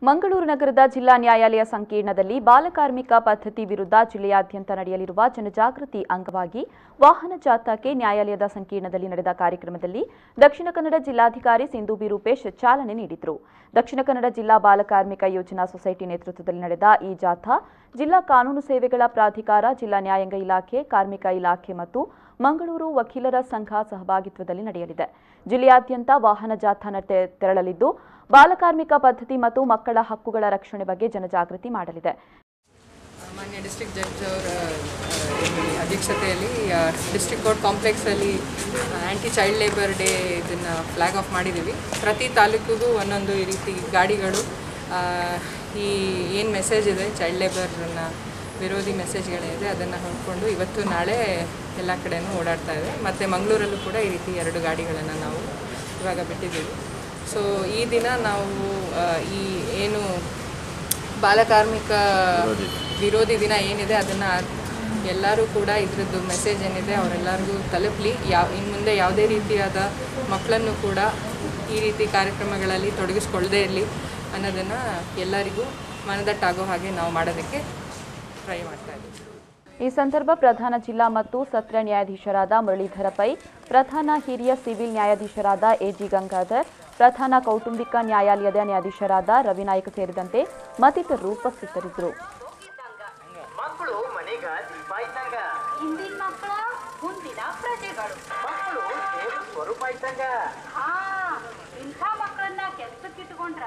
ಮಂಗಳೂರು ನಗರದ ಜಿಲ್ಲಾ ನ್ಯಾಯಾಲಯ ಸಂಕೀರ್ಣದಲ್ಲಿ ಬಾಲಕಾರ್ಮಿಕ ಪದ್ಧತಿ ವಿರುದ್ಧ ಜಿಲ್ಲೆಯಾದ್ಯಂತ ನಡೆಯಲಿರುವ ಜನಜಾಗೃತಿ ಅಂಗವಾಗಿ ವಾಹನ ಜಾಥಾಕ್ಕೆ ನ್ಯಾಯಾಲಯದ ಸಂಕೀರ್ಣದಲ್ಲಿ ನಡೆದ ಕಾರ್ಯಕ್ರಮದಲ್ಲಿ ದಕ್ಷಿಣ ಕನ್ನಡ ಜಿಲ್ಲಾಧಿಕಾರಿ ಸಿಂಧು ಬಿ ರೂಪೇಶ್ ಚಾಲನೆ ನೀಡಿದರು. ದಕ್ಷಿಣ ಕನ್ನಡ ಜಿಲ್ಲಾ ಬಾಲಕಾರ್ಮಿಕ ಯೋಜನಾ ಸೊಸೈಟಿ ನೇತೃತ್ವದಲ್ಲಿ ನಡೆದ ಈ ಜಾಥಾ ಜಿಲ್ಲಾ ಕಾನೂನು ಸೇವೆಗಳ ಪ್ರಾಧಿಕಾರ, ಜಿಲ್ಲಾ ನ್ಯಾಯಾಂಗ ಇಲಾಖೆ, ಕಾರ್ಮಿಕ ಇಲಾಖೆ ಮತ್ತು ಮಂಗಳೂರು ವಕೀಲರ ಸಂಘ ಸಹಭಾಗಿತ್ವದಲ್ಲಿ ನಡೆಯಲಿದೆ. ಜಿಲ್ಲೆಯಾದ್ಯಂತ ವಾಹನ ಜಾಥಾ ತೆರಳಲಿದ್ದು ಬಾಲಕಾರ್ಮಿಕ ಪದ್ಧತಿ ಮತ್ತು ಮಕ್ಕಳ ಹಕ್ಕುಗಳ ರಕ್ಷಣೆ ಬಗ್ಗೆ ಜನಜಾಗೃತಿ ಮಾಡಲಿದೆ. ಮಾನ್ಯ ಡಿಸ್ಟ್ರಿಕ್ಟ್ ಜಡ್ಜ್ ಅವರ ಅಧ್ಯಕ್ಷತೆಯಲ್ಲಿ ಡಿಸ್ಟ್ರಿಕ್ಟ್ ಕೋರ್ಟ್ ಕಾಂಪ್ಲೆಕ್ಸ್ ಅಲ್ಲಿ ಆಂಟಿ ಚೈಲ್ಡ್ ಲೇಬರ್ ಡೇ ಇದನ್ನು ಫ್ಲಾಗ್ ಆಫ್ ಮಾಡಿದ್ದೀವಿ. ಪ್ರತಿ ತಾಲೂಕಿಗೂ ಒಂದೊಂದು ಈ ರೀತಿ ಗಾಡಿಗಳು ಈ ಏನು ಮೆಸೇಜ್ ಇದೆ ಚೈಲ್ಡ್ ಲೇಬರ್ನ ವಿರೋಧಿ ಮೆಸೇಜ್ಗಳಿದೆ ಅದನ್ನು ಹೊಂದ್ಕೊಂಡು ಇವತ್ತು ನಾಳೆ ಎಲ್ಲ ಕಡೆಯೂ ಓಡಾಡ್ತಾ ಇದೆ. ಮತ್ತು ಮಂಗಳೂರಲ್ಲೂ ಕೂಡ ಈ ರೀತಿ 2 ಗಾಡಿಗಳನ್ನು ನಾವು ಇವಾಗ ಬಿಟ್ಟಿದ್ದೀವಿ. ಸೊ ಈ ದಿನ ನಾವು ಈ ಏನು ಬಾಲಕಾರ್ಮಿಕ ವಿರೋಧಿ ದಿನ ಏನಿದೆ ಅದನ್ನು ಎಲ್ಲರೂ ಕೂಡ ಇದರದ್ದು ಮೆಸೇಜ್ ಏನಿದೆ ಅವರೆಲ್ಲರಿಗೂ ತಲುಪಲಿ. ಇನ್ನು ಮುಂದೆ ಯಾವುದೇ ರೀತಿಯಾದ ಮಕ್ಕಳನ್ನು ಕೂಡ ಈ ರೀತಿ ಕಾರ್ಯಕ್ರಮಗಳಲ್ಲಿ ತೊಡಗಿಸ್ಕೊಳ್ಳದೇ ಇರಲಿ ಅನ್ನೋದನ್ನು ಎಲ್ಲರಿಗೂ ಮನದಟ್ಟಾಗೋ ಹಾಗೆ ನಾವು ಮಾಡೋದಕ್ಕೆ ಟ್ರೈ ಮಾಡ್ತಾ ಇದ್ದೀವಿ. ಈ ಸಂದರ್ಭ ಪ್ರಧಾನ ಜಿಲ್ಲಾ ಮತ್ತು ಸತ್ರ ನ್ಯಾಯಾಧೀಶರಾದ ಮುರಳೀಧರ ಪೈ, ಪ್ರಧಾನ ಹಿರಿಯ ಸಿವಿಲ್ ನ್ಯಾಯಾಧೀಶರಾದ ಎಜಿ ಗಂಗಾಧರ್, ಪ್ರಧಾನ ಕೌಟುಂಬಿಕ ನ್ಯಾಯಾಲಯದ ನ್ಯಾಯಾಧೀಶರಾದ ರವಿನಾಯಕ್ ಸೇರಿದಂತೆ ಮತ್ತಿತರರು ಉಪಸ್ಥಿತರಿದ್ದರು. ಮಕ್ಕಳು ಮನೆಗ ದೀಪ ಇದ್ದಂಗ, ಹಿಂದಿನ ಮಕ್ಕಳ ಮುಂದಿನ ಪ್ರಜೆಗಳು, ಮಕ್ಕಳು ದೇವ್ರ ಸ್ವರೂಪ ಇದ್ದಂಗ. ಇಂಥ ಮಕ್ಕಳನ್ನ ಕೆಲ್ಸಕ್ಕಿಟ್ಕೊಂಡ್ರ